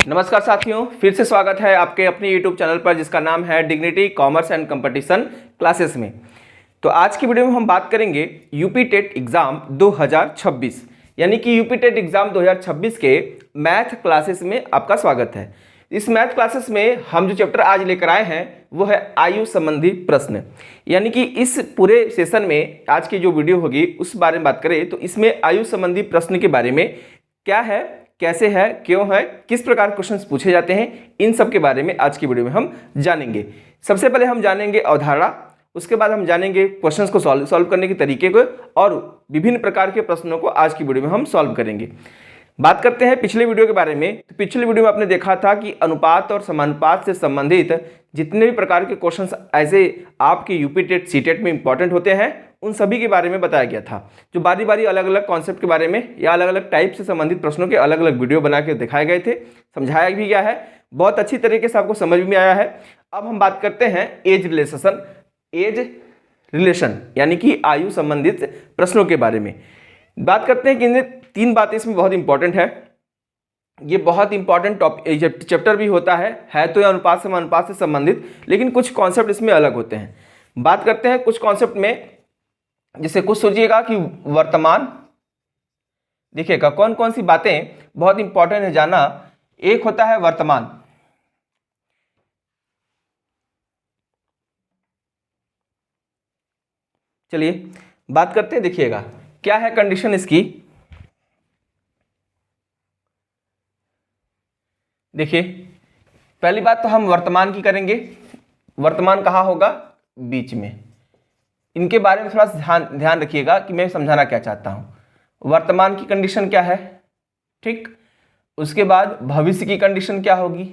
नमस्कार साथियों, फिर से स्वागत है आपके अपने YouTube चैनल पर जिसका नाम है dignity commerce and competition classes में। तो आज की वीडियो में हम बात करेंगे यूपी टेट एग्ज़ाम 2026 यानी कि यूपी टेट एग्ज़ाम 2026 के मैथ क्लासेस में आपका स्वागत है। इस मैथ क्लासेस में हम जो चैप्टर आज लेकर आए हैं वो है आयु संबंधी प्रश्न, यानी कि इस पूरे सेशन में आज की जो वीडियो होगी उस बारे में बात करें तो इसमें आयु संबंधी प्रश्न के बारे में क्या है, कैसे है, क्यों है, किस प्रकार क्वेश्चंस पूछे जाते हैं, इन सब के बारे में आज की वीडियो में हम जानेंगे। सबसे पहले हम जानेंगे अवधारणा, उसके बाद हम जानेंगे क्वेश्चंस को सॉल्व करने के तरीके को और विभिन्न प्रकार के प्रश्नों को आज की वीडियो में हम सॉल्व करेंगे। बात करते हैं पिछले वीडियो के बारे में। तो पिछले वीडियो में आपने देखा था कि अनुपात और समानुपात से संबंधित जितने भी प्रकार के क्वेश्चंस ऐसे आपके यूपी टेट सी टेट में इंपॉर्टेंट होते हैं उन सभी के बारे में बताया गया था। जो बारी बारी अलग अलग कॉन्सेप्ट के बारे में या अलग अलग टाइप से संबंधित प्रश्नों के अलग अलग वीडियो बना के दिखाए गए थे, समझाया भी गया है, बहुत अच्छी तरीके से आपको समझ में आया है। अब हम बात करते हैं एज रिलेशन यानी कि आयु संबंधित प्रश्नों के बारे में बात करते हैं कि तीन बातें इसमें बहुत इंपॉर्टेंट है। ये बहुत इंपॉर्टेंट टॉपिक चैप्टर भी होता है तो यह अनुपात समानुपात से संबंधित, लेकिन कुछ कॉन्सेप्ट इसमें अलग होते हैं। बात करते हैं कुछ कॉन्सेप्ट में, जैसे कुछ सोचिएगा कि वर्तमान, देखिएगा कौन कौन सी बातें बहुत इंपॉर्टेंट है जानना। एक होता है वर्तमान, चलिए बात करते हैं। देखिएगा क्या है कंडीशन इसकी। देखिए पहली बात तो हम वर्तमान की करेंगे। वर्तमान कहाँ होगा? बीच में। इनके बारे में थोड़ा ध्यान रखिएगा कि मैं समझाना क्या चाहता हूं। वर्तमान की कंडीशन क्या है, ठीक। उसके बाद भविष्य की कंडीशन क्या होगी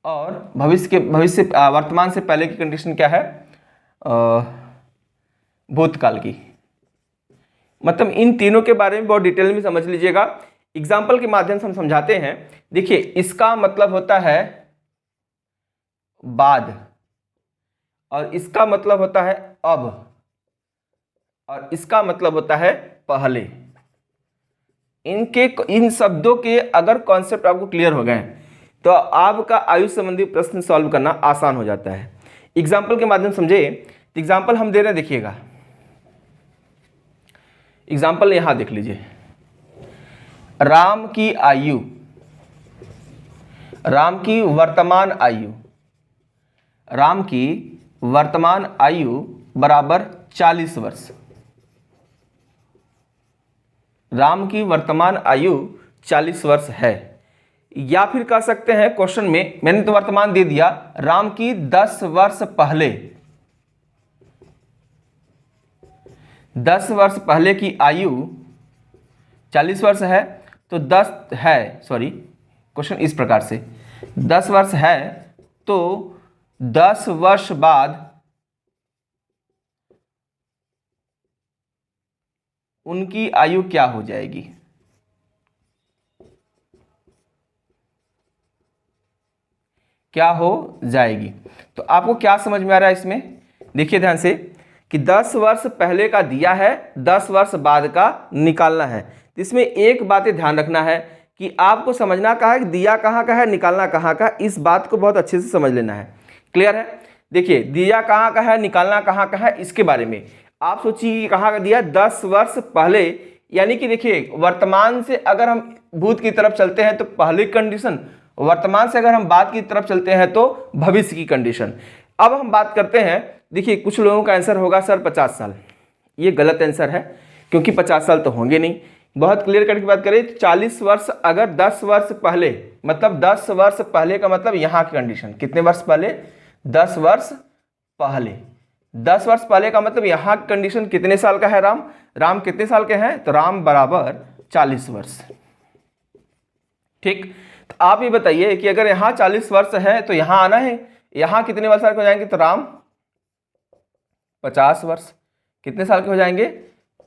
और भविष्य वर्तमान से पहले की कंडीशन क्या है, भूतकाल की। मतलब इन तीनों के बारे में बहुत डिटेल में समझ लीजिएगा। एग्जाम्पल के माध्यम से हम समझाते हैं। देखिए इसका मतलब होता है बाद और इसका मतलब होता है अब और इसका मतलब होता है पहले। इन शब्दों के अगर कॉन्सेप्ट आपको क्लियर हो गए तो आपका आयु संबंधी प्रश्न सॉल्व करना आसान हो जाता है। एग्जाम्पल के माध्यम समझे। एग्जाम्पल हम दे रहे हैं, देखिएगा एग्जाम्पल यहां देख लीजिए। राम की आयु, राम की वर्तमान आयु, राम की वर्तमान आयु बराबर 40 वर्ष। राम की वर्तमान आयु 40 वर्ष है। या फिर कह सकते हैं क्वेश्चन में मैंने तो वर्तमान दे दिया, राम की 10 वर्ष पहले, 10 वर्ष पहले की आयु 40 वर्ष है तो 10 है, सॉरी क्वेश्चन इस प्रकार से 10 वर्ष है तो 10 वर्ष बाद उनकी आयु क्या हो जाएगी? क्या हो जाएगी? तो आपको क्या समझ में आ रहा है इसमें? देखिए ध्यान से कि 10 वर्ष पहले का दिया है, 10 वर्ष बाद का निकालना है। तो इसमें एक बात ध्यान रखना है कि आपको समझना कहाँ है कि दिया कहाँ का है, निकालना कहाँ का, इस बात को बहुत अच्छे से समझ लेना है। क्लियर है? देखिए दिया कहाँ का है, निकालना कहाँ का है, इसके बारे में आप सोचिए कहाँ का दिया, 10 वर्ष पहले, यानी कि देखिए वर्तमान से अगर हम भूत की तरफ चलते हैं तो पहली कंडीशन, वर्तमान से अगर हम बाद की तरफ चलते हैं तो भविष्य की कंडीशन। अब हम बात करते हैं। देखिए कुछ लोगों का आंसर होगा सर 50 साल, ये गलत आंसर है क्योंकि 50 साल तो होंगे नहीं। बहुत क्लियर करके बात करें तो 40 वर्ष, अगर 10 वर्ष पहले, मतलब 10 वर्ष पहले का मतलब यहाँ की कंडीशन कितने वर्ष पहले, 10 वर्ष पहले। 10 वर्ष पहले का मतलब यहाँ की कंडीशन कितने साल का है राम, राम कितने साल के हैं, तो राम बराबर 40 वर्ष, ठीक। तो आप ये बताइए कि अगर यहाँ 40 वर्ष है तो यहाँ आना है, यहाँ कितने वर्ष के हो जाएंगे, तो राम 50 वर्ष, कितने साल के हो जाएंगे,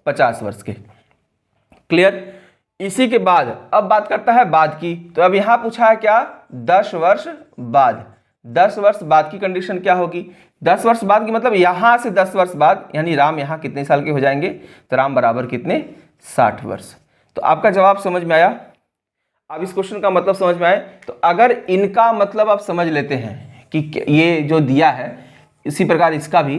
50 वर्ष के। क्लियर? इसी के बाद अब बात करता है बाद की। तो अब यहां पूछा है क्या, 10 वर्ष बाद। 10 वर्ष बाद की कंडीशन क्या होगी, 10 वर्ष बाद की मतलब यहां से 10 वर्ष बाद, यानी राम यहां कितने साल के हो जाएंगे, तो राम बराबर कितने, 60 वर्ष। तो आपका जवाब समझ में आया। अब इस क्वेश्चन का मतलब समझ में आए तो अगर इनका मतलब आप समझ लेते हैं कि ये जो दिया है, इसी प्रकार इसका भी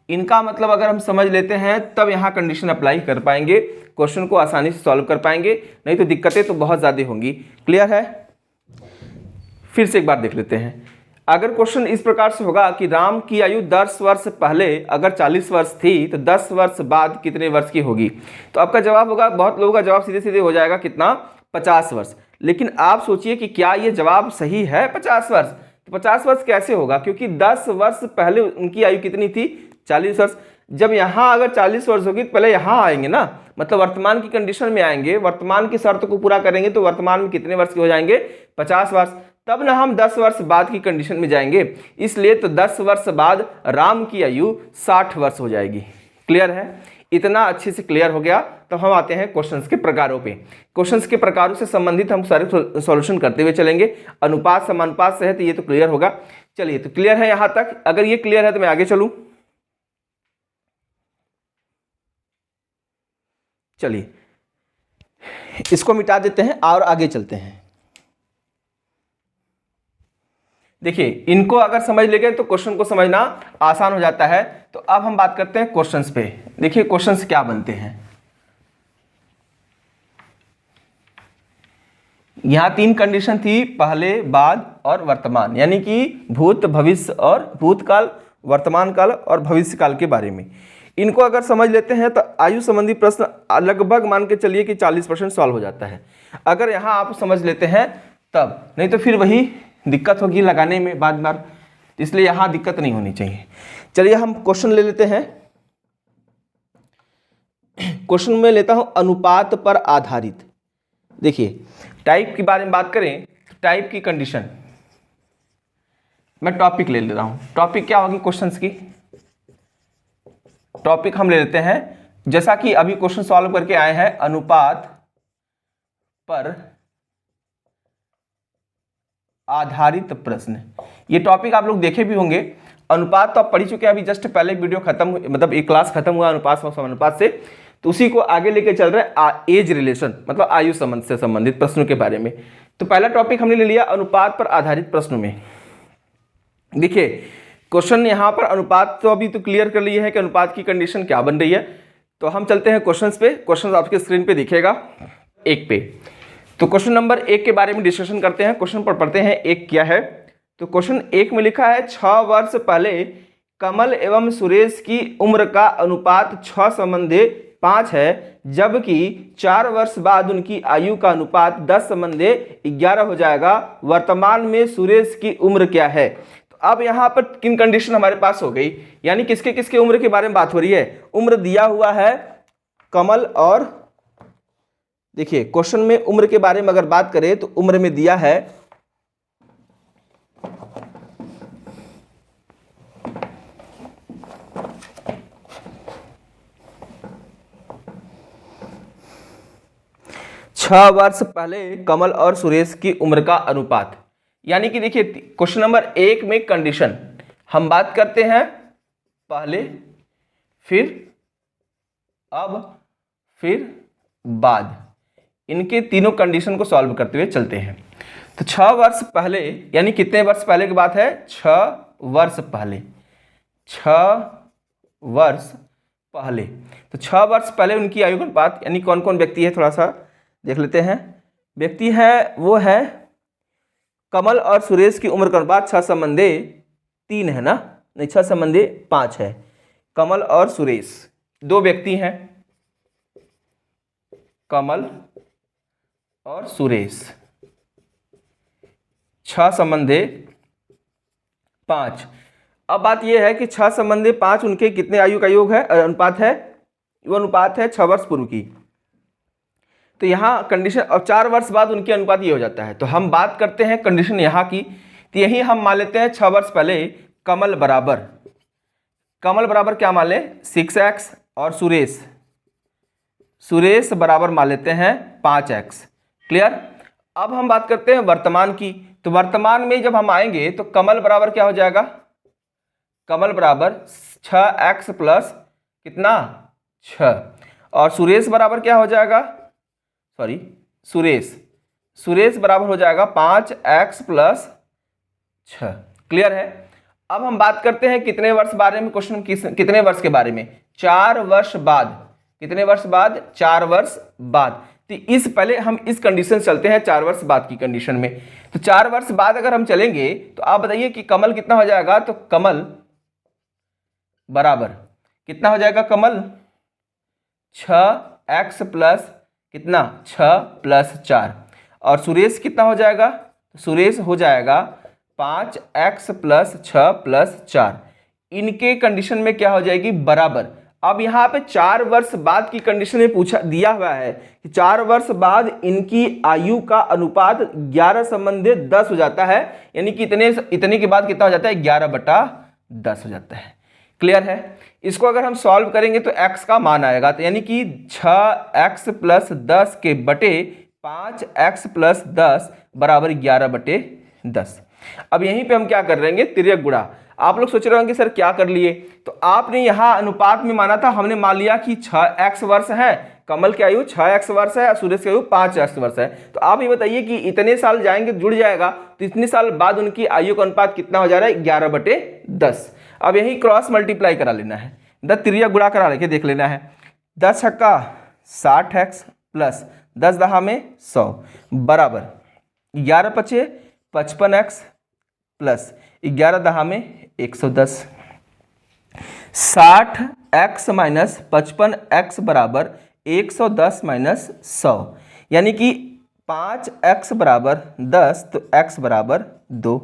इनका मतलब अगर हम समझ लेते हैं तब यहाँ कंडीशन अप्लाई कर पाएंगे, क्वेश्चन को आसानी से सॉल्व कर पाएंगे, नहीं तो दिक्कतें तो बहुत ज़्यादा होंगी। क्लियर है? फिर से एक बार देख लेते हैं। अगर क्वेश्चन इस प्रकार से होगा कि राम की आयु 10 वर्ष पहले अगर 40 वर्ष थी तो 10 वर्ष बाद कितने वर्ष की होगी, तो आपका जवाब होगा, बहुत लोगों का जवाब सीधे सीधे हो जाएगा कितना, 50 वर्ष। लेकिन आप सोचिए कि क्या ये जवाब सही है 50 वर्ष? तो 50 वर्ष कैसे होगा, क्योंकि 10 वर्ष पहले उनकी आयु कितनी थी, 40 वर्ष। जब यहाँ अगर 40 वर्ष होगी तो पहले यहाँ आएंगे ना, मतलब वर्तमान की कंडीशन में आएंगे, वर्तमान की शर्त को पूरा करेंगे तो वर्तमान में कितने वर्ष के हो जाएंगे, 50 वर्ष। तब ना हम 10 वर्ष बाद की कंडीशन में जाएंगे, इसलिए तो 10 वर्ष बाद राम की आयु 60 वर्ष हो जाएगी। क्लियर है? इतना अच्छे से क्लियर हो गया। तो हम आते हैं क्वेश्चंस के प्रकारों पे। क्वेश्चंस के प्रकारों से संबंधित हम सारे सॉल्यूशन करते हुए चलेंगे। अनुपात समानुपात से है तो ये तो क्लियर होगा। चलिए, तो क्लियर है यहां तक? अगर ये क्लियर है तो मैं आगे चलूं। चलिए, इसको मिटा देते हैं और आगे चलते हैं। देखिए, इनको अगर समझ लेंगे तो क्वेश्चन को समझना आसान हो जाता है। तो अब हम बात करते हैं क्वेश्चंस पे। देखिए क्वेश्चंस क्या बनते हैं। यहां 3 कंडीशन थी, पहले, बाद और वर्तमान, यानी कि भूत, भविष्य और भूतकाल, वर्तमान काल और भविष्य काल के बारे में। इनको अगर समझ लेते हैं तो आयु संबंधी प्रश्न लगभग मान के चलिए कि 40% सॉल्व हो जाता है, अगर यहाँ आप समझ लेते हैं तब। नहीं तो फिर वही दिक्कत होगी लगाने में बार, इसलिए यहाँ दिक्कत नहीं होनी चाहिए। चलिए हम क्वेश्चन ले लेते हैं। क्वेश्चन में लेता हूं अनुपात पर आधारित। देखिए, टाइप के बारे में बात करें तो टाइप की कंडीशन, मैं टॉपिक ले रहा हूं। टॉपिक क्या होगी क्वेश्चंस की? टॉपिक हम ले लेते हैं, जैसा कि अभी क्वेश्चन सॉल्व करके आए हैं, अनुपात पर आधारित प्रश्न। ये टॉपिक आप लोग देखे भी होंगे। अनुपात तो आप पढ़ चुके हैं, अभी जस्ट पहले वीडियो खत्म, मतलब एक क्लास खत्म हुआ अनुपात और समानुपात से, तो उसी को आगे लेके चल रहे हैं एज रिलेशन, मतलब आयु संबंध से संबंधित प्रश्नों के बारे में। तो पहला टॉपिक हमने ले लिया अनुपात पर आधारित प्रश्नों में। देखिए क्वेश्चन यहाँ पर अनुपात तो अभी तो क्लियर कर लिया है कि अनुपात की कंडीशन क्या बन रही है। तो हम चलते हैं क्वेश्चंस पे। क्वेश्चन आपके स्क्रीन पे दिखेगा 1 पे। तो क्वेश्चन नंबर 1 के बारे में डिस्कशन करते हैं। क्वेश्चन पर पढ़ते हैं 1 क्या है। तो क्वेश्चन 1 में लिखा है 6 वर्ष पहले कमल एवं सुरेश की उम्र का अनुपात 6:5 है, जबकि 4 वर्ष बाद उनकी आयु का अनुपात 10:11 हो जाएगा। वर्तमान में सुरेश की उम्र क्या है? तो अब यहाँ पर किन कंडीशन हमारे पास हो गई, यानी किसके किसके उम्र के बारे में बात हो रही है। उम्र दिया हुआ है कमल और, देखिए क्वेश्चन में उम्र के बारे में अगर बात करें तो उम्र में दिया है छह वर्ष पहले कमल और सुरेश की उम्र का अनुपात। यानी कि देखिए क्वेश्चन नंबर 1 में कंडीशन हम बात करते हैं पहले, फिर, अब, फिर, बाद, इनके तीनों कंडीशन को सॉल्व करते हुए चलते हैं। तो 6 वर्ष पहले यानी कितने वर्ष पहले की बात है? 6 वर्ष पहले। 6 वर्ष पहले, तो 6 वर्ष पहले उनकी आयु का अनुपात, यानी कौन कौन व्यक्ति है थोड़ा सा देख लेते हैं। व्यक्ति है वो है कमल और सुरेश की उम्र का अनुपात 6:3 है ना, नहीं 6:5 है। कमल और सुरेश 2 व्यक्ति हैं, कमल और सुरेश, 6:5। अब बात यह है कि 6:5 उनके कितने आयु का योग है, अनुपात है, वो अनुपात है 6 वर्ष पूर्व की। तो यहाँ कंडीशन, और 4 वर्ष बाद उनके अनुपात ये हो जाता है। तो हम बात करते हैं कंडीशन यहाँ की, तो यही हम मान लेते हैं 6 वर्ष पहले कमल बराबर क्या मान लें 6x, और सुरेश बराबर मान लेते हैं 5x। क्लियर? अब हम बात करते हैं वर्तमान की। तो वर्तमान में जब हम आएंगे तो कमल बराबर क्या हो जाएगा? कमल बराबर 6x प्लस कितना 6, और सुरेश बराबर क्या हो जाएगा? सुरेश सुरेश बराबर हो जाएगा 5x प्लस 6। क्लियर है। अब हम बात करते हैं कितने वर्ष बारे में, क्वेश्चन कितने वर्ष के बारे में, 4 वर्ष बाद। कितने वर्ष बाद? 4 वर्ष बाद। तो इस पहले हम इस कंडीशन से चलते हैं 4 वर्ष बाद की कंडीशन में। तो 4 वर्ष बाद अगर हम चलेंगे तो आप बताइए कि कमल कितना हो जाएगा। तो कमल बराबर कितना हो जाएगा, कमल 6x प्लस कितना, 6 प्लस 4। और सुरेश कितना हो जाएगा, सुरेश हो जाएगा 5x प्लस 6 प्लस 4। इनके कंडीशन में क्या हो जाएगी, बराबर। अब यहाँ पे 4 वर्ष बाद की कंडीशन में पूछा दिया हुआ है कि 4 वर्ष बाद इनकी आयु का अनुपात 11:10 हो जाता है, यानी कि इतने के बाद कितना हो जाता है, 11/10 हो जाता है। क्लियर है। इसको अगर हम सॉल्व करेंगे तो x का मान आएगा, तो यानी कि 6x प्लस 10 के बटे 5x प्लस 10 बराबर 11/10। अब यहीं पे हम क्या कर लेंगे, तिर्यक गुणा। आप लोग सोच रहे होंगे सर क्या कर लिए, तो आपने यहाँ अनुपात में माना था, हमने मान लिया कि 6x वर्ष है, कमल की आयु 6x वर्ष है और सुरेश की आयु 5x वर्ष है। तो आप ये बताइए कि इतने साल जाएंगे जुड़ जाएगा, तो इतने साल बाद उनकी आयु का अनुपात कितना हो जा रहा है, 11/10। अब यही क्रॉस मल्टीप्लाई करा लेना है, तिर्यक गुणा करा लेके देख लेना है। 10 छक्का 60x प्लस 10 दहा में 100 बराबर 11 पचे 55x प्लस 11 दहा में 110। 60x माइनस 55x बराबर 110 माइनस 100, यानी कि 5x बराबर 10 तो x बराबर 2।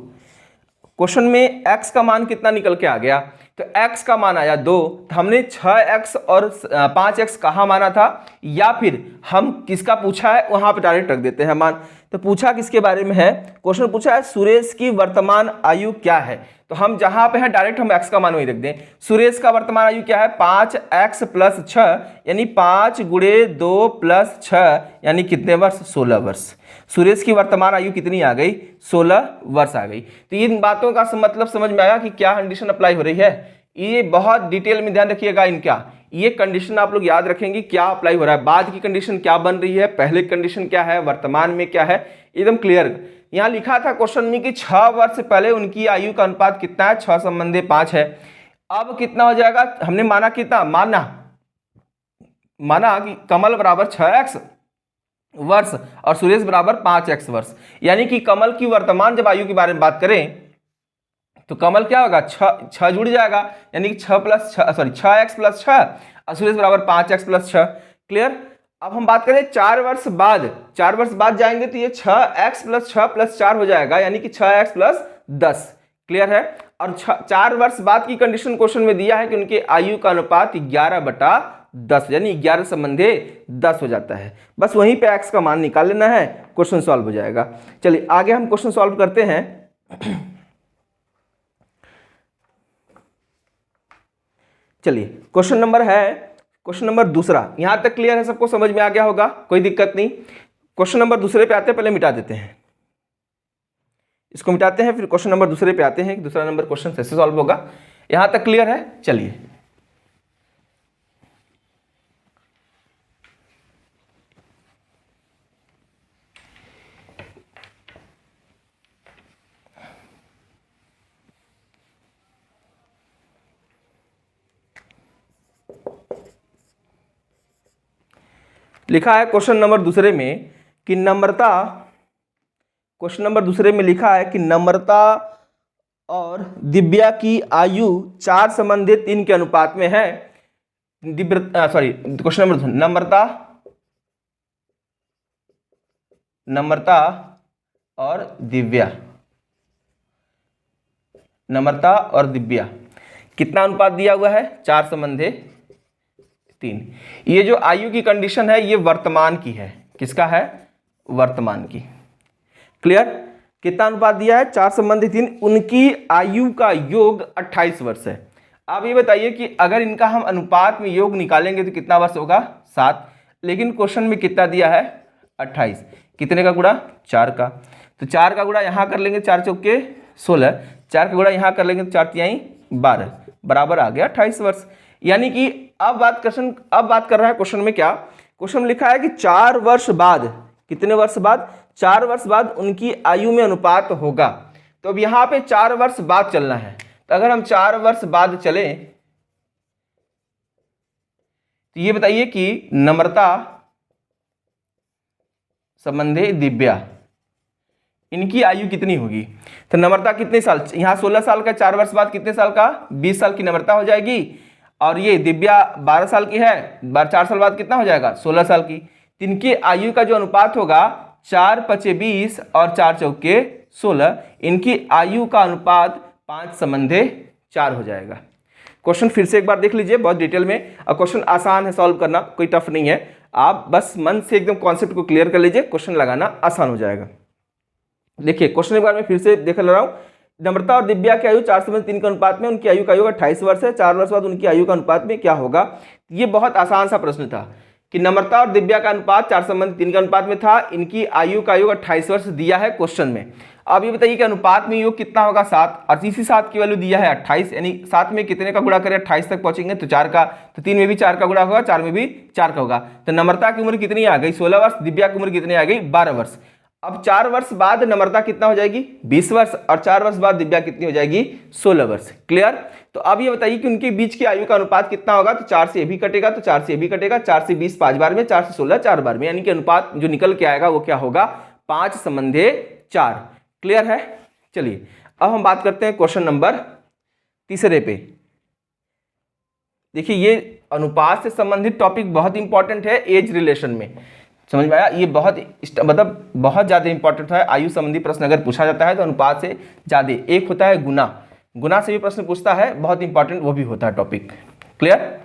क्वेश्चन में x का मान कितना निकल के आ गया, तो x का मान आया 2। तो हमने 6x और 5x कहाँ माना था, या फिर हम किसका पूछा है वहां पे डायरेक्ट रख देते हैं मान। तो पूछा किसके बारे में है, क्वेश्चन पूछा है सुरेश की वर्तमान आयु क्या है, तो हम जहां पे है डायरेक्ट हम x का मान वही रख दें। सुरेश का वर्तमान आयु क्या है, 5x प्लस 6, यानी 5 गुणे 2 प्लस 6, यानी कितने वर्ष, 16 वर्ष। सुरेश की वर्तमान आयु कितनी आ गई, 16 वर्ष आ गई। तो इन बातों का मतलब समझ में आया कि क्या कंडीशन अप्लाई हो रही है। ये बहुत डिटेल में ध्यान रखिएगा इनका, ये कंडीशन आप लोग याद रखेंगे क्या अप्लाई हो रहा है, बाद की कंडीशन क्या बन रही है, पहले कंडीशन क्या है, वर्तमान में क्या है, एकदम क्लियर। यहाँ लिखा था क्वेश्चन में कि 6 वर्ष पहले उनकी आयु का अनुपात कितना है, 6 संबंधी 5 है। अब कितना हो जाएगा, हमने माना कितना, माना कि कमल बराबर 6x वर्ष और सुरेश बराबर 5x वर्ष, यानी कि कमल की वर्तमान जब आयु के बारे में बात करें तो कमल क्या होगा, 6 जुड़ जाएगा, यानी कि 6x प्लस 6 और सुरेश बराबर 5x प्लस 6। क्लियर। अब हम बात करें 4 वर्ष बाद, 4 वर्ष बाद जाएंगे तो ये 6x प्लस 6 प्लस 4 हो जाएगा, यानी कि 6x प्लस 10। क्लियर है। और 4 वर्ष बाद की कंडीशन क्वेश्चन में दिया है कि उनके आयु का अनुपात 11/10, यानी 11 संबंधे 10 हो जाता है। बस वहीं पे x का मान निकाल लेना है, क्वेश्चन सॉल्व हो जाएगा। चलिए आगे हम क्वेश्चन सॉल्व करते हैं। चलिए क्वेश्चन नंबर दूसरा। यहां तक क्लियर है, सबको समझ में आ गया होगा, कोई दिक्कत नहीं। क्वेश्चन नंबर दूसरे पे आते हैं, पहले मिटा देते हैं, इसको मिटाते हैं, फिर क्वेश्चन नंबर दूसरे पे आते हैं। दूसरा नंबर क्वेश्चन कैसे सॉल्व होगा, यहां तक क्लियर है। चलिए लिखा है क्वेश्चन नंबर दूसरे में कि नम्रता, क्वेश्चन नंबर दूसरे में लिखा है कि नम्रता और दिव्या की आयु 4 संबंधित 3 के अनुपात में है। क्वेश्चन नंबर नम्रता और दिव्या कितना अनुपात दिया हुआ है, 4 संबंधे 3। ये जो आयु की कंडीशन है ये वर्तमान की है, किसका है, वर्तमान की। क्लियर। कितना अनुपात दिया है, 4 संबंधी 3, उनकी आयु का योग 28 वर्ष है। अब ये बताइए कि अगर इनका हम अनुपात में योग निकालेंगे तो कितना वर्ष होगा, 7, लेकिन क्वेश्चन में कितना दिया है, 28। कितने का गुणा, 4 का। तो 4 का गुणा यहाँ कर लेंगे, 4 चौके 16, 4 का गुणा यहाँ कर लेंगे तो 4 तिहाई 12 बराबर आ गया 28 वर्ष। यानी कि अब बात कर रहा है क्वेश्चन में क्या, क्वेश्चन में लिखा है कि 4 वर्ष बाद, कितने वर्ष बाद, 4 वर्ष बाद उनकी आयु में अनुपात होगा। तो अब यहाँ पे 4 वर्ष बाद चलना है, तो अगर हम 4 वर्ष बाद चले तो ये बताइए कि नम्रता संबंधे दिव्या, इनकी आयु कितनी होगी। तो नम्रता कितने साल, यहाँ 16 साल का, 4 वर्ष बाद कितने साल का, 20 साल की नम्रता हो जाएगी। और ये दिव्या 12 साल की है, 4 साल बाद कितना हो जाएगा, 16 साल की। इनकी आयु का जो अनुपात होगा 4 पचे 20 और 4 चौके 16, इनकी आयु का अनुपात 5:4 हो जाएगा। क्वेश्चन फिर से एक बार देख लीजिए बहुत डिटेल में, और क्वेश्चन आसान है सॉल्व करना, कोई टफ नहीं है। आप बस मन से एकदम कॉन्सेप्ट को क्लियर कर लीजिए, क्वेश्चन लगाना आसान हो जाएगा। देखिए क्वेश्चन एक बार मैं फिर से देख ले रहा हूँ। नम्रता और दिव्या की आयु 4:3 के अनुपात में, उनकी आयु का योग 28 वर्ष है। 4 वर्ष बाद उनकी आयु का अनुपात में क्या होगा। ये बहुत आसान सा प्रश्न था कि नम्रता और दिव्या का अनुपात 4:3 के अनुपात में था, इनकी आयु का योग 28 वर्ष दिया है क्वेश्चन में। अब ये बताइए कि अनुपात में योग कितना होगा, 7, और इसी 7 की वैल्यू दिया है 28, यानी 7 में कितने का गुणा करें 28 तक पहुंचेंगे तो 4 का, तो 3 में भी 4 का गुणा होगा, 4 में भी 4 का होगा। तो नम्रता की उम्र कितनी आ गई, 16 वर्ष, दिव्या की उम्र कितनी आ गई, 12 वर्ष। अब 4 वर्ष बाद नम्रता कितना हो जाएगी, 20 वर्ष, और 4 वर्ष बाद दिव्या कितनी हो जाएगी, 16 वर्ष। क्लियर। तो अब ये बताइए कि उनके बीच की आयु का अनुपात कितना होगा। तो 4 से ये भी कटेगा, तो 4 से ये भी कटेगा, 4 से 20 5 बार में, 4 से 16 4 बार में, यानी कि अनुपात जो निकल के आएगा वो क्या होगा, 5:4। क्लियर है। चलिए अब हम बात करते हैं क्वेश्चन नंबर 3 पे। देखिए ये अनुपात से संबंधित टॉपिक बहुत इंपॉर्टेंट है एज रिलेशन में, समझ में आया। ये मतलब बहुत ज़्यादा इंपॉर्टेंट है। आयु संबंधी प्रश्न अगर पूछा जाता है तो अनुपात से ज़्यादा। एक होता है गुना, गुना से भी प्रश्न पूछता है, बहुत इंपॉर्टेंट वो भी होता है टॉपिक। क्लियर।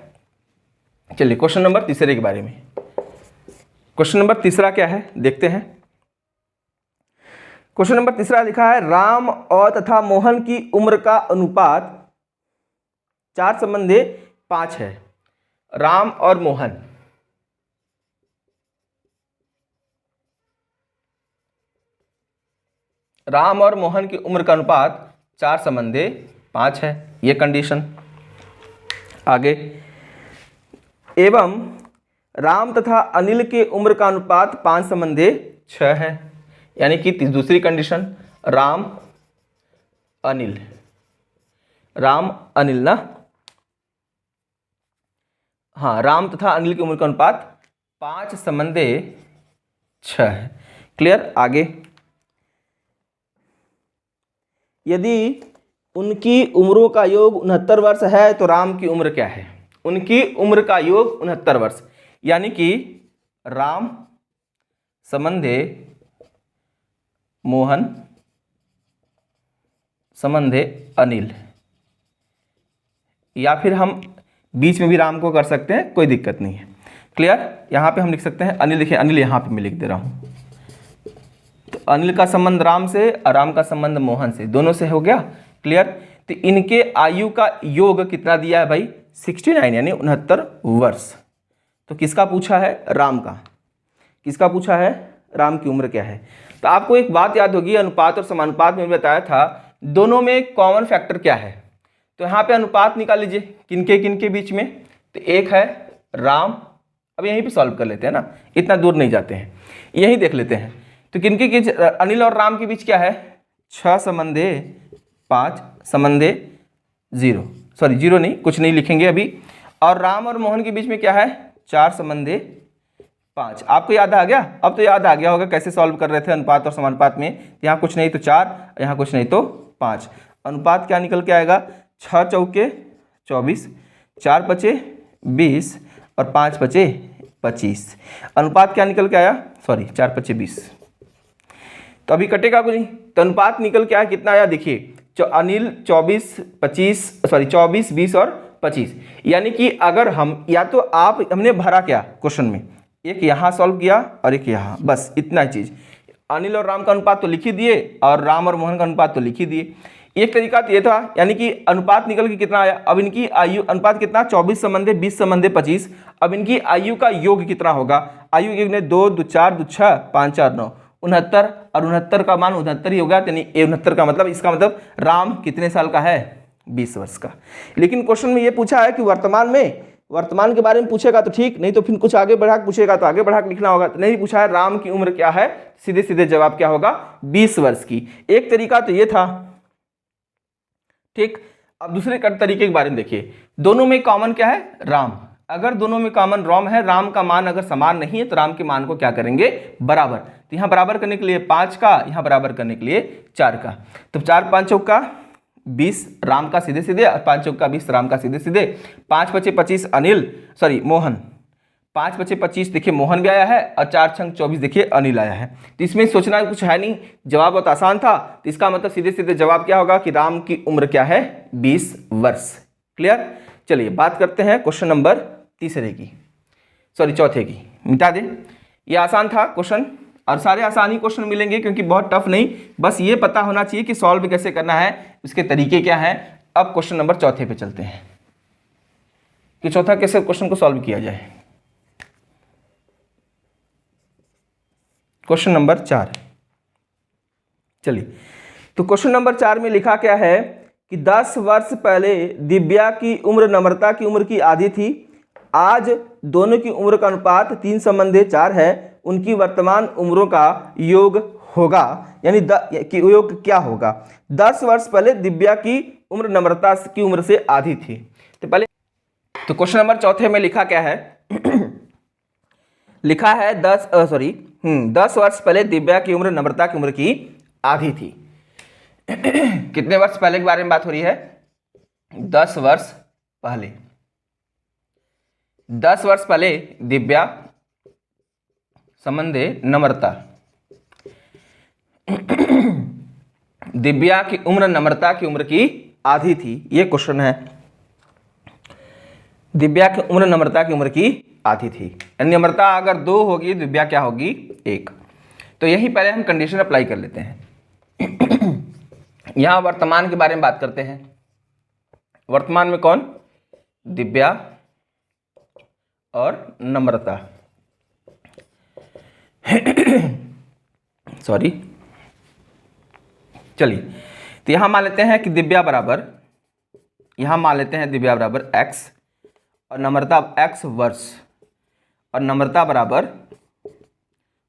चलिए क्वेश्चन नंबर 3 के बारे में। क्वेश्चन नंबर 3 क्या है देखते हैं। क्वेश्चन नंबर 3 लिखा है, राम और तथा मोहन की उम्र का अनुपात 4:5 है। राम और मोहन, राम और मोहन की उम्र का अनुपात 4:5 है, ये कंडीशन। आगे, एवं राम तथा अनिल के उम्र का अनुपात 5:6 है, यानी कि दूसरी कंडीशन। राम अनिल, राम अनिल ना, हाँ, राम तथा अनिल की उम्र का अनुपात 5:6 है। क्लियर। आगे, यदि उनकी उम्रों का योग 69 वर्ष है तो राम की उम्र क्या है। उनकी उम्र का योग 69 वर्ष, यानी कि राम संबंधे मोहन संबंधे अनिल, या फिर हम बीच में भी राम को कर सकते हैं, कोई दिक्कत नहीं है। क्लियर। यहाँ पे हम लिख सकते हैं अनिल, देखिए अनिल यहाँ पे मैं लिख दे रहा हूँ। तो अनिल का संबंध राम से और राम का संबंध मोहन से, दोनों से हो गया। क्लियर। तो इनके आयु का योग कितना दिया है भाई, 69, यानी 69 वर्ष। तो किसका पूछा है, राम का। किसका पूछा है, राम की उम्र क्या है। तो आपको एक बात याद होगी, अनुपात और समानुपात में बताया था दोनों में कॉमन फैक्टर क्या है। तो यहाँ पे अनुपात निकाल लीजिए किनके किनके बीच में। तो एक है राम, अब यहीं पे सॉल्व कर लेते हैं ना, इतना दूर नहीं जाते हैं, यहीं देख लेते हैं। तो किनके बीच, अनिल और राम के बीच क्या है, 6:5 सॉरी 0 नहीं, कुछ नहीं लिखेंगे अभी। और राम और मोहन के बीच में क्या है, 4:5। आपको याद आ गया, अब तो याद आ गया होगा कैसे सॉल्व कर रहे थे अनुपात और समानुपात में। यहाँ कुछ नहीं तो 4, यहाँ कुछ नहीं तो 5। अनुपात क्या निकल के आएगा, 6 चौके 24, 4 पचे 20 और 5 पचे 25। अनुपात क्या निकल के आया, सॉरी 4 पचे 20। तो अभी कटेगा कुछ नहीं, तो अनुपात निकल के आया कितना आया, देखिए अनिल 24 20 और 25। यानी कि अगर हम, या तो आप, हमने भरा क्या क्वेश्चन में, एक यहाँ सॉल्व किया और एक यहाँ, बस इतना चीज़। अनिल और राम का अनुपात तो लिख ही दिए और राम और मोहन का अनुपात तो लिख ही दिए। एक तरीका तो ये था, यानी कि अनुपात निकल के कितना आया। अब इनकी आयु, अनुपात कितना, 24:20:25। अब इनकी आयु का योग कितना होगा, आयु योग ने 2 2 4 2 6 5 4 9 69, और 69 का मान 69 ही होगा, यानी 69 का मतलब, इसका मतलब राम कितने साल का है, 20 वर्ष का। लेकिन क्वेश्चन में ये पूछा है कि वर्तमान में वर्तमान के बारे में पूछेगा तो ठीक, नहीं तो फिर कुछ आगे बढ़ा के पूछेगा तो आगे बढ़ा के लिखना होगा। तो नहीं पूछा है राम की उम्र क्या है, सीधे सीधे जवाब क्या होगा 20 वर्ष की। एक तरीका तो ये था, ठीक। अब दूसरे तरीके के बारे में देखिए, दोनों में कॉमन क्या है, राम। अगर दोनों में कॉमन राम है, राम का मान अगर समान नहीं है तो राम के मान को क्या करेंगे, बराबर। तो यहाँ बराबर करने के लिए 5 का, यहाँ बराबर करने के लिए 4 का। तो 4 5 चौका 20 राम का सीधे सीधे, और 5 चौका 20 राम का सीधे सीधे। 5 बचे 25 मोहन, 5 बचे 25 देखिए मोहन भी आया है, और 4 छंग 24 देखिए अनिल आया है। तो इसमें सोचना कुछ है नहीं, जवाब बहुत आसान था। तो इसका मतलब सीधे सीधे जवाब क्या होगा कि राम की उम्र क्या है, 20 वर्ष। क्लियर। चलिए बात करते हैं क्वेश्चन नंबर चौथे की। मिटा दें, ये आसान था क्वेश्चन, और सारे आसान ही क्वेश्चन मिलेंगे क्योंकि बहुत टफ नहीं, बस ये पता होना चाहिए कि सॉल्व कैसे करना है, उसके तरीके क्या हैं। अब क्वेश्चन नंबर चौथे पे चलते हैं कि चौथा कैसे क्वेश्चन को सॉल्व किया जाए। क्वेश्चन नंबर 4, चलिए। तो क्वेश्चन नंबर 4 में लिखा क्या है कि 10 वर्ष पहले दिव्या की उम्र नम्रता की उम्र की आधी थी। आज दोनों की उम्र का अनुपात 3:4 है। उनकी वर्तमान उम्रों का योग होगा, यानी योग क्या होगा। 10 वर्ष पहले दिव्या की उम्र नम्रता की उम्र से आधी थी। तो पहले तो क्वेश्चन नंबर चौथे में लिखा क्या है लिखा है 10 वर्ष पहले दिव्या की उम्र नम्रता की उम्र की आधी थी। कितने वर्ष पहले के बारे में बात हो रही है, 10 वर्ष पहले। 10 वर्ष पहले दिव्या संबंधे नम्रता, दिव्या की उम्र नम्रता की उम्र की आधी थी। ये क्वेश्चन है, दिव्या की उम्र नम्रता की उम्र की आधी थी। नम्रता अगर 2 होगी, दिव्या क्या होगी 1। तो यही पहले हम कंडीशन अप्लाई कर लेते हैं। यहां वर्तमान के बारे में बात करते हैं। वर्तमान में कौन, दिव्या और नम्रता चलिए, तो यहां मान लेते हैं कि दिव्या बराबर, यहां मान लेते हैं दिव्या बराबर x और नम्रता x वर्ष, और नम्रता बराबर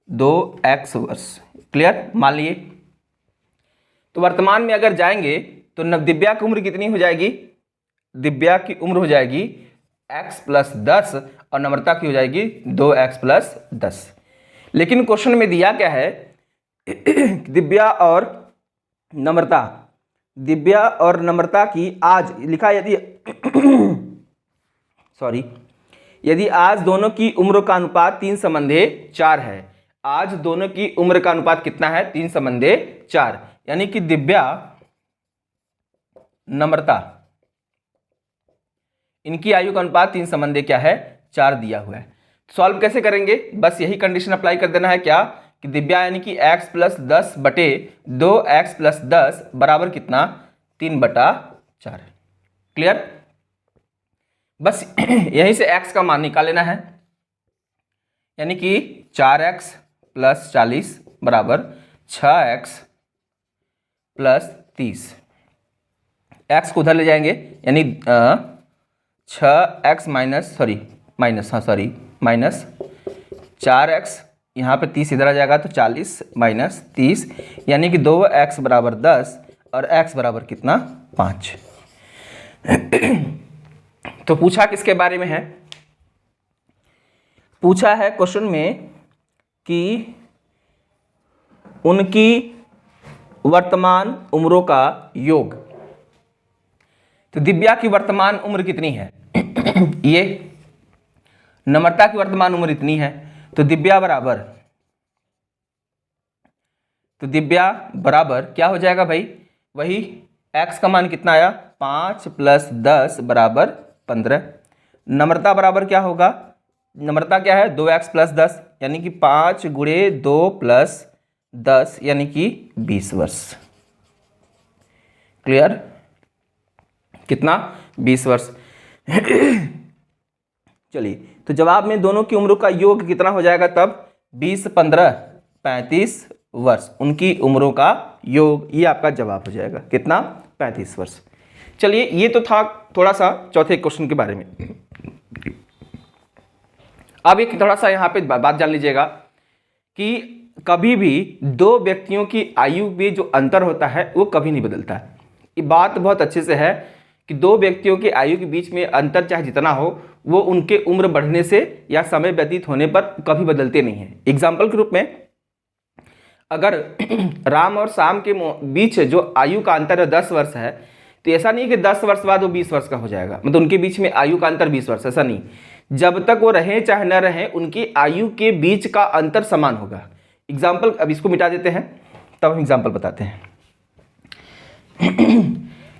2x वर्ष। क्लियर, मान लिए। तो वर्तमान में अगर जाएंगे तो दिव्या की उम्र कितनी हो जाएगी, दिव्या की उम्र हो जाएगी x + 10 और नम्रता की हो जाएगी 2x + 10। लेकिन क्वेश्चन में दिया क्या है, दिव्या और नम्रता की आज लिखा, यदि आज दोनों की उम्र का अनुपात 3:4 है। आज दोनों की उम्र का अनुपात कितना है, 3:4, यानी कि दिव्या नम्रता इनकी आयु का अनुपात 3 क्या है, 4 दिया हुआ है। सॉल्व कैसे करेंगे, बस यही कंडीशन अप्लाई कर देना है क्या, कि दिव्या यानी कि x + 10 बटे 2x + 10 बराबर कितना, 3/4। क्लियर, बस यहीं से x का मान निकाल लेना है, यानी कि 4x + 40 बराबर 6x + 30। x को उधर ले जाएंगे, यानी 6x माइनस 4x, यहाँ पे 30 इधर आ जाएगा तो 40 - 30, यानी कि 2x बराबर 10 और x बराबर कितना, 5। तो पूछा किसके बारे में है, पूछा है क्वेश्चन में कि उनकी वर्तमान उम्रों का योग। तो दिव्या की वर्तमान उम्र कितनी है ये, नम्रता की वर्तमान उम्र इतनी है। तो दिव्या बराबर क्या हो जाएगा भाई, वही x का मान कितना आया, 5 + 10 बराबर 15। नम्रता बराबर क्या होगा, नम्रता क्या है, 2x + 10, यानी कि 5 × 2 + 10 यानी कि 20 वर्ष। क्लियर, कितना, 20 वर्ष। चलिए, तो जवाब में दोनों की उम्रों का योग कितना हो जाएगा तब, 20 + 15 35 वर्ष। उनकी उम्रों का योग, ये आपका जवाब हो जाएगा कितना, 35 वर्ष। चलिए, ये तो था थोड़ा सा चौथे क्वेश्चन के बारे में। अब एक थोड़ा सा यहाँ पे बात जान लीजिएगा कि कभी भी दो व्यक्तियों की आयु में जो अंतर होता है वो कभी नहीं बदलता है। ये बात बहुत अच्छे से है कि दो व्यक्तियों की आयु के बीच में अंतर चाहे जितना हो वो उनके उम्र बढ़ने से या समय व्यतीत होने पर कभी बदलते नहीं हैं। एग्जाम्पल के रूप में अगर राम और श्याम के बीच जो आयु का अंतर है 10 वर्ष है, तो ऐसा नहीं कि 10 वर्ष बाद वो 20 वर्ष का हो जाएगा, मतलब उनके बीच में आयु का अंतर 20 वर्ष, ऐसा नहीं। जब तक वो रहें चाहे न रहें उनकी आयु के बीच का अंतर समान होगा। एग्जाम्पल, अब इसको मिटा देते हैं तब हम एग्जाम्पल बताते हैं।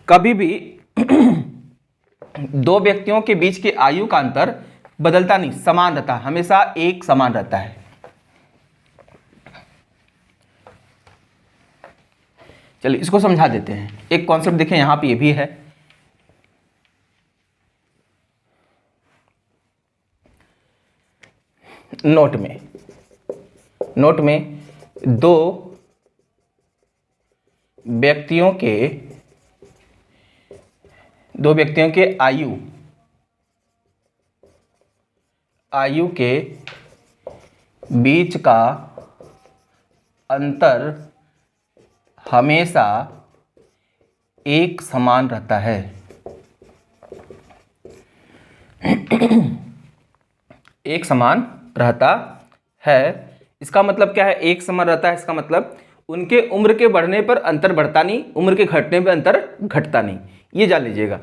कभी भी दो व्यक्तियों के बीच की आयु का अंतर बदलता नहीं, समान रहता, हमेशा एक समान रहता है। चलिए इसको समझा देते हैं। एक कॉन्सेप्ट देखें यहां पे, ये भी है। नोट में दो व्यक्तियों के आयु के बीच का अंतर हमेशा एक समान रहता है। एक समान रहता है, इसका मतलब क्या है? एक समान रहता है, इसका मतलब उनके उम्र के बढ़ने पर अंतर बढ़ता नहीं, उम्र के घटने पर अंतर घटता नहीं, ये जान लीजिएगा।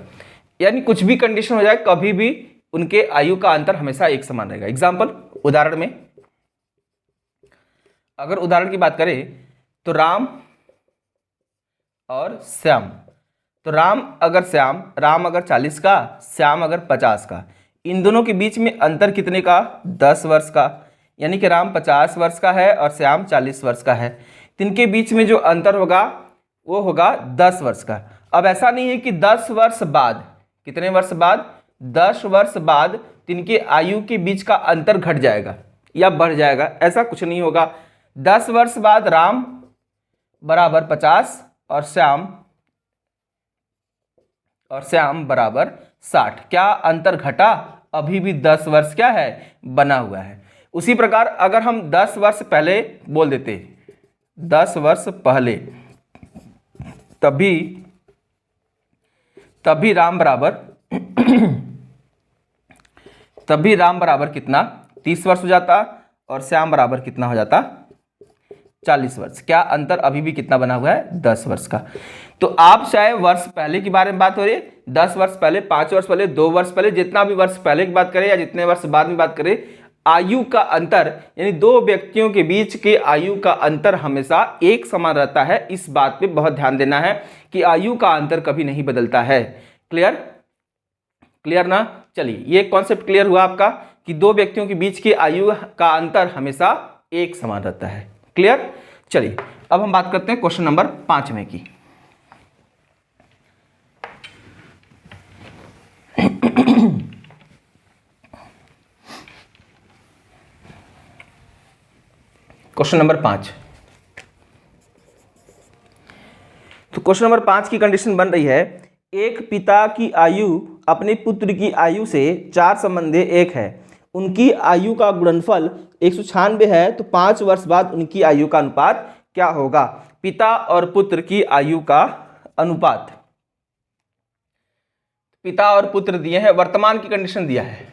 यानी कुछ भी कंडीशन हो जाए, कभी भी उनके आयु का अंतर हमेशा एक समान रहेगा। एग्जाम्पल, उदाहरण में अगर उदाहरण की बात करें तो राम और श्याम, तो राम अगर 40 का, श्याम अगर 50 का, इन दोनों के बीच में अंतर कितने का? 10 वर्ष का। यानी कि राम 50 वर्ष का है और श्याम 40 वर्ष का है, इनके बीच में जो अंतर होगा वो होगा 10 वर्ष का। अब ऐसा नहीं है कि 10 वर्ष बाद, कितने वर्ष बाद? 10 वर्ष बाद इनके आयु के बीच का अंतर घट जाएगा या बढ़ जाएगा, ऐसा कुछ नहीं होगा। 10 वर्ष बाद राम बराबर 50 और श्याम बराबर 60। क्या अंतर घटा? अभी भी 10 वर्ष क्या है? बना हुआ है। उसी प्रकार अगर हम 10 वर्ष पहले बोल देते, 10 वर्ष पहले, तभी राम बराबर कितना? 30 वर्ष हो जाता और श्याम बराबर कितना हो जाता? 40 वर्ष। क्या अंतर अभी भी कितना बना हुआ है? 10 वर्ष का। तो आप चाहे वर्ष पहले के बारे में बात हो रही है, 10 वर्ष पहले, 5 वर्ष पहले, 2 वर्ष पहले, जितना भी वर्ष पहले की बात करें या जितने वर्ष बाद में बात करें, आयु का अंतर यानी दो व्यक्तियों के बीच के आयु का अंतर हमेशा एक समान रहता है। इस बात पे बहुत ध्यान देना है कि आयु का अंतर कभी नहीं बदलता है। क्लियर ना? चलिए, ये कॉन्सेप्ट क्लियर हुआ आपका कि दो व्यक्तियों के बीच की आयु का अंतर हमेशा एक समान रहता है। क्लियर? चलिए अब हम बात करते हैं क्वेश्चन नंबर 5 में की। Question number 5। तो क्वेश्चन नंबर 5 की कंडीशन बन रही है, एक पिता की आयु अपने पुत्र की आयु से 4 संबंधी 1 है, उनकी आयु का गुणनफल 196 है, तो 5 वर्ष बाद उनकी आयु का अनुपात क्या होगा? पिता और पुत्र की आयु का अनुपात। पिता और पुत्र दिए हैं, वर्तमान की कंडीशन दिया है,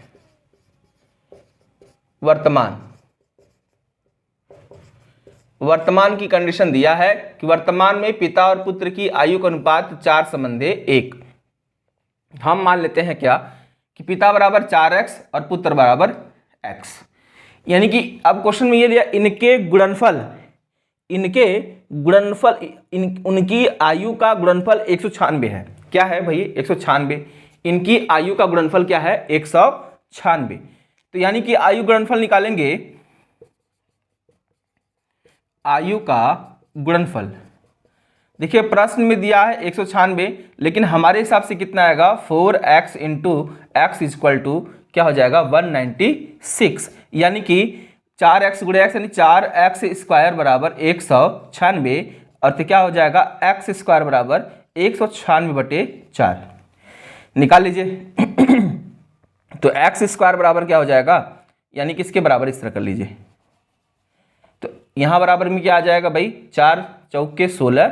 वर्तमान की कंडीशन दिया है कि वर्तमान में पिता और पुत्र की आयु का अनुपात 4 संबंधी 1। हम मान लेते हैं क्या कि पिता बराबर 4x और पुत्र बराबर x। यानी कि अब क्वेश्चन में ये लिया, उनकी आयु का गुणनफल 196 है। क्या है भाई? 196। इनकी आयु का गुणनफल क्या है? 196। तो यानी कि आयु गुणनफल निकालेंगे, आयु का गुणनफल। देखिए प्रश्न में दिया है 196, लेकिन हमारे हिसाब से कितना आएगा? 4x into x equal to क्या हो जाएगा? 196। यानी कि 4x गुणे एक्स यानी 4x स्क्वायर बराबर 196, अर्थ क्या हो जाएगा? x स्क्वायर बराबर 196/4 निकाल लीजिए। तो x स्क्वायर बराबर क्या हो जाएगा? यानी कि इसके बराबर इस तरह कर लीजिए। तो यहां बराबर में क्या आ जाएगा भाई, 4 चौके 16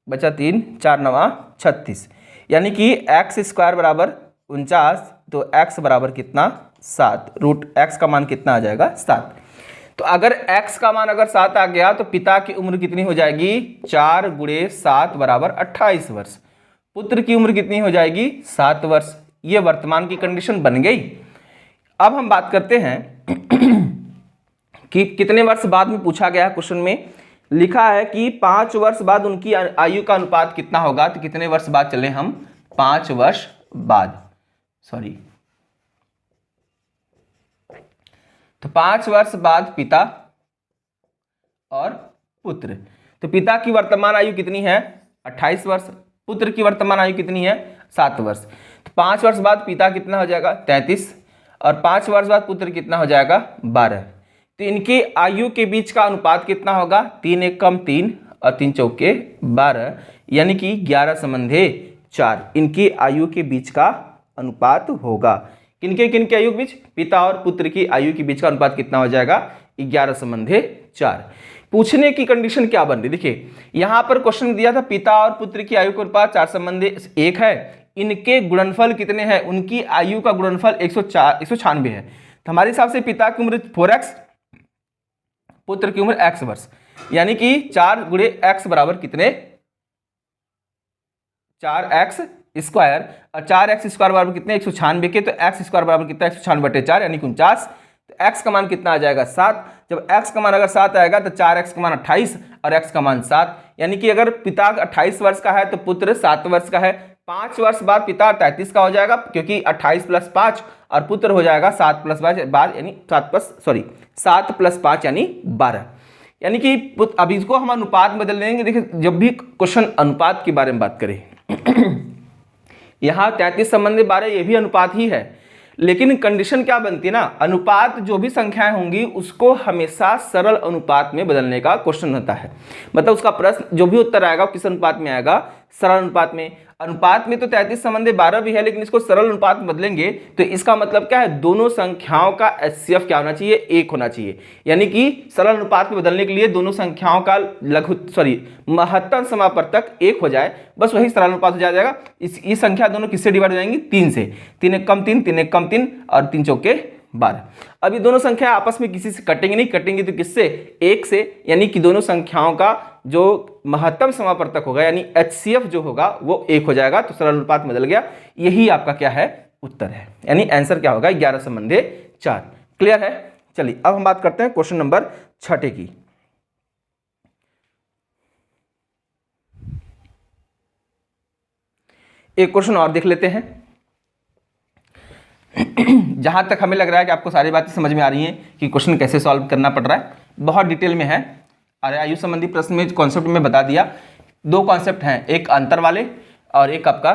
बचा 3 4 9 36, यानी कि एक्स स्क्वायर बराबर 49, तो एक्स बराबर कितना 7, रूट एक्स का मान कितना आ जाएगा 7। तो अगर x का मान अगर 7 आ गया तो पिता की उम्र कितनी हो जाएगी, 4 × 7 बराबर 28 वर्ष। पुत्र की उम्र कितनी हो जाएगी 7 वर्ष। ये वर्तमान की कंडीशन बन गई। अब हम बात करते हैं कि कितने वर्ष बाद में पूछा गया है। क्वेश्चन में लिखा है कि 5 वर्ष बाद उनकी आयु का अनुपात कितना होगा। तो कितने वर्ष बाद चले हम, 5 वर्ष बाद, सॉरी, तो 5 वर्ष बाद पिता और पुत्र। तो पिता की वर्तमान आयु कितनी है 28 वर्ष, पुत्र की वर्तमान आयु कितनी है 7 वर्ष। तो 5 वर्ष बाद पिता कितना हो जाएगा 33, और 5 वर्ष बाद पुत्र कितना हो जाएगा 12। तो इनकी आयु के बीच का अनुपात कितना होगा, 3 1 कम 3 और 3 चौके 12, यानी कि 11 संबंधे 4 इनकी आयु के बीच का अनुपात होगा। किनके आयु के बीच, पिता और पुत्र की आयु के बीच का अनुपात कितना हो जाएगा 11 संबंधे 4। पूछने की कंडीशन क्या बन रही, देखिए यहां पर क्वेश्चन दिया था पिता और पुत्र की आयु का अनुपात 4 संबंधे 1 है, इनके गुणनफल कितने हैं, उनकी आयु का गुणनफल 196 है। तो हमारे हिसाब से पिता की उम्र 4x, पुत्र की उम्र x वर्ष, यानी कि 4 × x बराबर कितने 4x स्क्वायर, और 4x स्क्वायर बराबर कितने 196 के, तो x स्क्वायर बराबर कितना 196/4 यानी कि 49। तो x का मान कितना आ जाएगा 7। जब x का मान अगर 7 आएगा तो 4x का मान 28 और x का मान 7, यानी कि अगर पिता 28 वर्ष का है तो पुत्र 7 वर्ष का है। 5 वर्ष बाद पिता 33 का हो जाएगा क्योंकि 28 + 5, और पुत्र हो जाएगा 7 + 5 यानी 7 + 5 यानी 12, यानी कि अब इसको हम अनुपात में बदल लेंगे। देखिए जब भी क्वेश्चन अनुपात के बारे में बात करें यहाँ 33 संबंधी 12 ये भी अनुपात ही है, लेकिन कंडीशन क्या बनती है ना, अनुपात जो भी संख्याएं होंगी उसको हमेशा सरल अनुपात में बदलने का क्वेश्चन होता है। मतलब उसका प्रश्न जो भी उत्तर आएगा किस अनुपात में आएगा, सरल अनुपात में। अनुपात में तो 33 संबंधी 12 भी है, लेकिन इसको सरल अनुपात में बदलेंगे तो इसका मतलब क्या है, दोनों संख्याओं का HCF क्या होना चाहिए 1 होना चाहिए। यानी कि सरल अनुपात में बदलने के लिए दोनों संख्याओं का महत्तम समापवर्तक 1 हो जाए, बस वही सरल अनुपात हो जाएगा। इस संख्या दोनों किससे डिवाइड हो जाएंगी 3 से, 3 1 कम 3, 3 1 कम 3 और 3 चौके 12। अब ये दोनों संख्या आपस में किसी से कटेंगे नहीं, कटेंगे तो किससे 1 से, यानी कि दोनों संख्याओं का जो महत्तम समापवर्तक होगा यानी HCF जो होगा वो 1 हो जाएगा। तो सरल अनुपात बदल गया, यही आपका क्या है उत्तर है, यानी आंसर क्या होगा 11 संबंधे 4। क्लियर है। चलिए अब हम बात करते हैं क्वेश्चन नंबर 6 की। एक क्वेश्चन और देख लेते हैं। जहां तक हमें लग रहा है कि आपको सारी बातें समझ में आ रही हैं कि क्वेश्चन कैसे सॉल्व करना पड़ रहा है, बहुत डिटेल में है। अरे आयु संबंधी प्रश्न में कॉन्सेप्ट में बता दिया, 2 कॉन्सेप्ट हैं, एक अंतर वाले और एक आपका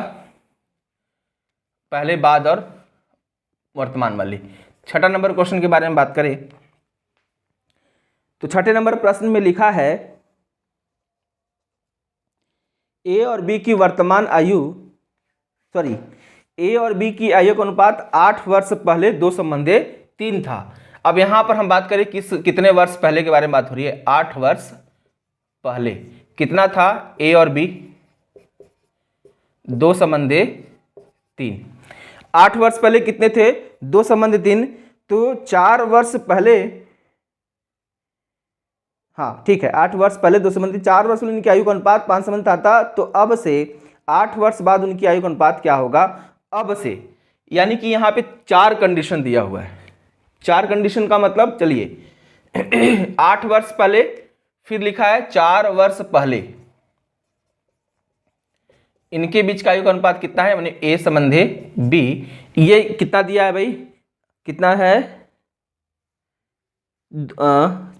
पहले बाद और वर्तमान वाली। 6 नंबर क्वेश्चन के बारे में बात करें तो 6 नंबर प्रश्न में लिखा है ए और बी की वर्तमान आयु, सॉरी ए और बी की आयु का अनुपात 8 वर्ष पहले 2 संबंधे 3 था। अब यहां पर हम बात करें कितने वर्ष पहले के बारे में बात हो रही है, 8 वर्ष पहले कितना था ए और बी 2 संबंधे 3। 8 वर्ष पहले कितने थे 2 संबंधे 3, तो 4 वर्ष पहले, हाँ ठीक है 8 वर्ष पहले 2 संबंधी 4 वर्ष में उनकी आयु का अनुपात 5 संबंध था। तो अब से 8 वर्ष बाद उनकी आयु का अनुपात क्या होगा अब से, यानी कि यहाँ पे 4 कंडीशन दिया हुआ है। 4 कंडीशन का मतलब चलिए 8 वर्ष पहले, फिर लिखा है 4 वर्ष पहले, इनके बीच का आयु का अनुपात कितना है, माने ए संबंधे बी। ये कितना दिया है भाई, कितना है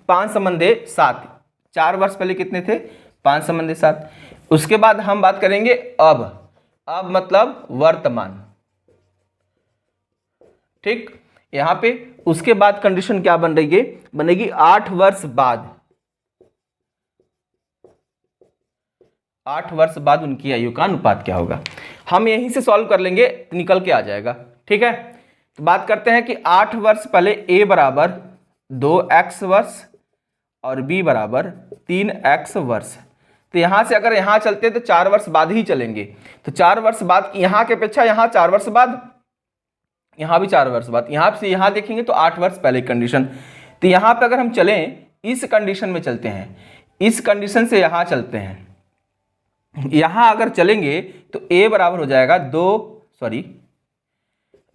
5 संबंधे 7। 4 वर्ष पहले कितने थे 5 संबंधे 7। उसके बाद हम बात करेंगे अब मतलब वर्तमान, ठीक। यहां पे उसके बाद कंडीशन क्या बन रही है, बनेगी 8 वर्ष बाद, 8 वर्ष बाद उनकी आयु का अनुपात क्या होगा। हम यहीं से सॉल्व कर लेंगे, निकल के आ जाएगा, ठीक है। तो बात करते हैं कि 8 वर्ष पहले a बराबर 2x वर्ष और b बराबर 3x वर्ष। तो यहाँ से अगर यहाँ चलते हैं तो 4 वर्ष बाद ही चलेंगे, तो 4 वर्ष बाद यहाँ के अपेक्षा यहाँ 4 वर्ष बाद, यहाँ भी 4 वर्ष बाद, यहाँ से यहाँ देखेंगे तो 8 वर्ष पहले कंडीशन। तो यहाँ पे अगर हम चलें, इस कंडीशन में चलते हैं, इस कंडीशन से यहाँ चलते हैं, यहाँ अगर चलेंगे तो a बराबर हो जाएगा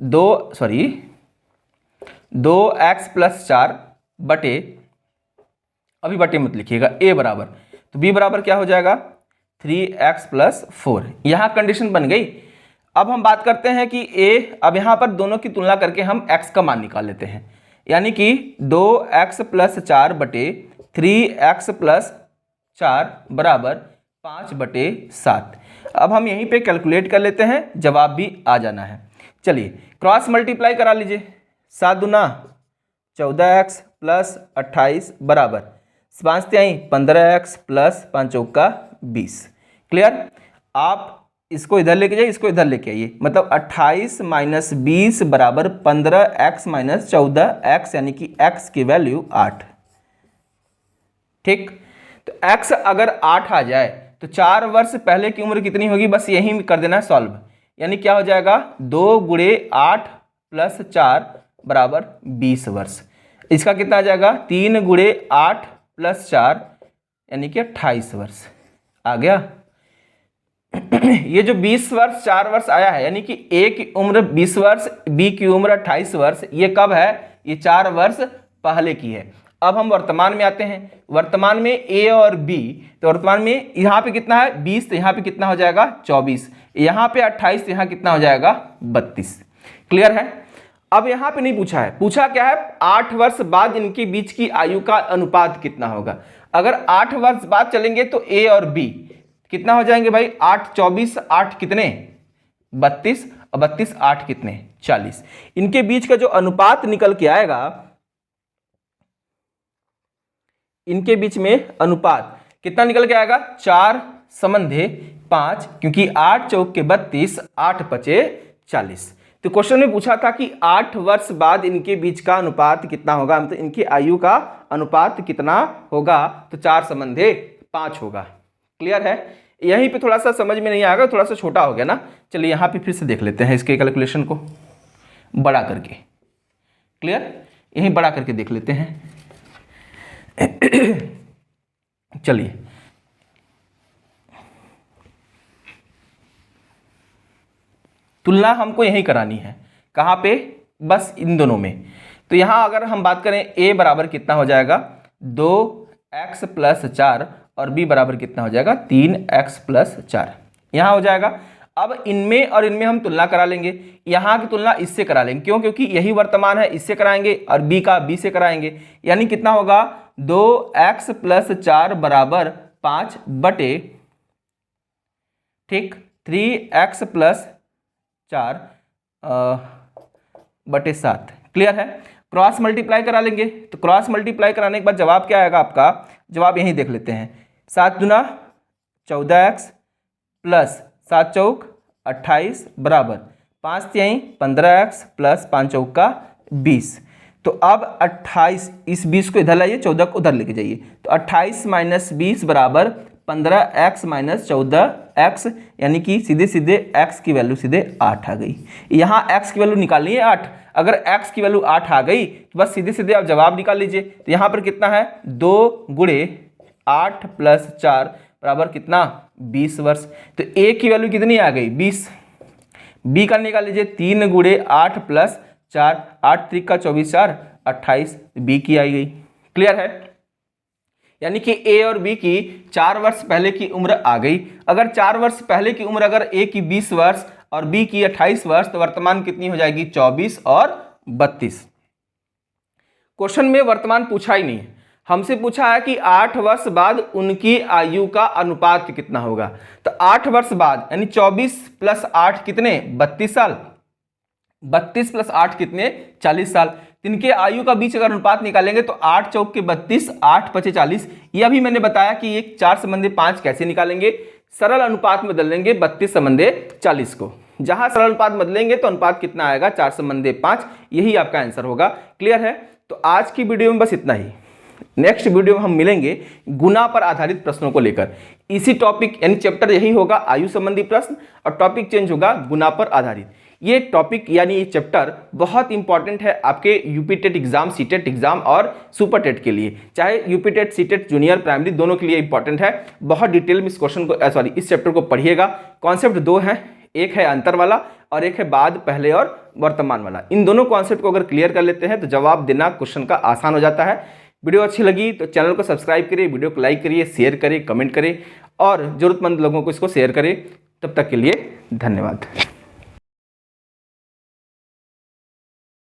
2x प्लस 4 बटे, अभी बटे मत लिखिएगा, a बराबर, तो b बराबर क्या हो जाएगा 3x प्लस 4। यहाँ कंडीशन बन गई। अब हम बात करते हैं कि a, अब यहाँ पर दोनों की तुलना करके हम x का मान निकाल लेते हैं, यानी कि 2x प्लस 4 बटे 3x प्लस 4 बराबर 5 बटे 7। अब हम यहीं पे कैलकुलेट कर लेते हैं, जवाब भी आ जाना है। चलिए क्रॉस मल्टीप्लाई करा लीजिए, 7 दूना 14x प्लस 28 बराबर 5 तिहाई 15x प्लस 5 चौका 20। क्लियर? आप इसको इधर लेके जाइए, इसको इधर लेके आइए, मतलब 28 माइनस 20 बराबर 15x माइनस 14x, यानी कि x की वैल्यू 8। ठीक, तो x अगर 8 आ जाए तो 4 वर्ष पहले की उम्र कितनी होगी, बस यही कर देना है सॉल्व। यानी क्या हो जाएगा 2 गुणे 8 प्लस 4 बराबर 20 वर्ष। इसका कितना आ जाएगा 3 गुणे 8 प्लस 4 यानी कि 28 वर्ष आ गया। ये जो 20 वर्ष 4 वर्ष आया है, यानी कि a की उम्र 20 वर्ष, b की उम्र 28 वर्ष, ये कब है, ये 4 वर्ष पहले की है। अब हम वर्तमान में आते हैं, वर्तमान में a और b, तो वर्तमान में यहाँ पे कितना है 20, तो यहाँ पे कितना हो जाएगा 24, यहाँ पे 28, तो यहाँ कितना हो जाएगा 32। क्लियर है? अब यहाँ पे नहीं पूछा है, पूछा क्या है 8 वर्ष बाद इनके बीच की आयु का अनुपात कितना होगा। अगर 8 वर्ष बाद चलेंगे तो a और b कितना हो जाएंगे भाई, 8 24, 8 कितने 32, और 32 8 कितने 40। इनके बीच का जो अनुपात निकल के आएगा, इनके बीच में अनुपात कितना निकल के आएगा 4:5, क्योंकि 8 चौक के 32, 8 पचे 40। तो क्वेश्चन में पूछा था कि 8 वर्ष बाद इनके बीच का अनुपात कितना होगा, मतलब इनकी आयु का अनुपात कितना होगा, तो 4:5 होगा। क्लियर है? यहीं पे थोड़ा सा समझ में नहीं आएगा, थोड़ा सा छोटा हो गया ना। चलिए यहाँ पे फिर से देख लेते हैं इसके कैलकुलेशन को बड़ा करके। क्लियर? यहीं बड़ा करके देख लेते हैं। चलिए तुलना हमको यहीं करानी है, कहाँ पे, बस इन दोनों में। तो यहाँ अगर हम बात करें a बराबर कितना हो जाएगा 2x प्लस 4 और b बराबर कितना हो जाएगा 3x प्लस 4, यहाँ हो जाएगा। अब इनमें और इनमें हम तुलना करा लेंगे, यहाँ की तुलना इससे करा लेंगे, क्यों, क्योंकि यही वर्तमान है, इससे कराएंगे, और b का b से कराएंगे, यानी कितना होगा 2x प्लस 4 बराबर 5 बटे, ठीक, 3x प्लस 4 बटे 7। क्लियर है? क्रॉस मल्टीप्लाई करा लेंगे, तो क्रॉस मल्टीप्लाई कराने के बाद जवाब क्या आएगा आपका, जवाब यहीं देख लेते हैं। 7 दूना 14x प्लस 7 चौक 28 बराबर 5 तिहाई 15x प्लस 5 चौका 20। तो अब 28, इस 20 को इधर लाइए, 14 को उधर लेके जाइए, तो 28 माइनस 20 बराबर 15x माइनस 14x, यानी कि सीधे सीधे x की वैल्यू सीधे 8 आ गई। यहाँ x की वैल्यू निकालनी है 8, अगर x की वैल्यू 8 आ गई तो बस सीधे सीधे आप जवाब निकाल लीजिए। तो यहाँ पर कितना है 2 गुणे 8 प्लस 4 बराबर कितना 20 वर्ष। तो a की वैल्यू कितनी आ गई 20, b का निकाल लीजिए 3 गुणे 8 प्लस 4, 8 3 का 24 4 28, b की आई गई। क्लियर है? यानी कि a और b की 4 वर्ष पहले की उम्र आ गई। अगर 4 वर्ष पहले की उम्र अगर a की 20 वर्ष और b की 28 वर्ष, तो वर्तमान कितनी हो जाएगी 24 और 32। क्वेश्चन में वर्तमान पूछा ही नहीं है, हमसे पूछा है कि 8 वर्ष बाद उनकी आयु का अनुपात कितना होगा। तो 8 वर्ष बाद यानी 24 प्लस 8 कितने 32 साल, 32 प्लस 8 कितने 40 साल। इनके आयु का बीच अगर अनुपात निकालेंगे तो 8 चौक के 32, 8 पचे 40। ये अभी मैंने बताया कि ये 4 संबंधी 5 कैसे निकालेंगे, सरल अनुपात में बदल देंगे 32 संबंधी 40 को। जहां सरल अनुपात बदलेंगे तो अनुपात कितना आएगा, 4 संबंधी 5, यही आपका आंसर होगा। क्लियर है? तो आज की वीडियो में बस इतना ही। नेक्स्ट वीडियो में हम मिलेंगे गुना पर आधारित प्रश्नों को लेकर। इसी टॉपिक यानी चैप्टर यही होगा, आयु संबंधी प्रश्न, और टॉपिक चेंज होगा गुना पर आधारित। ये टॉपिक यानी ये चैप्टर बहुत इंपॉर्टेंट है आपके UP TET exam, CTET exam और सुपर टेट के लिए। चाहे UP TET, CTET, junior, primary दोनों के लिए इंपॉर्टेंट है। बहुत डिटेल में इस क्वेश्चन को इस चैप्टर को पढ़िएगा। कॉन्सेप्ट दो हैं, एक है अंतर वाला और एक है बाद, पहले और वर्तमान वाला। इन दोनों कॉन्सेप्ट को अगर क्लियर कर लेते हैं तो जवाब देना क्वेश्चन का आसान हो जाता है। वीडियो अच्छी लगी तो चैनल को सब्सक्राइब करिए, वीडियो को लाइक करिए, शेयर करिए, कमेंट करें और जरूरतमंद लोगों को इसको शेयर करें। तब तक के लिए धन्यवाद।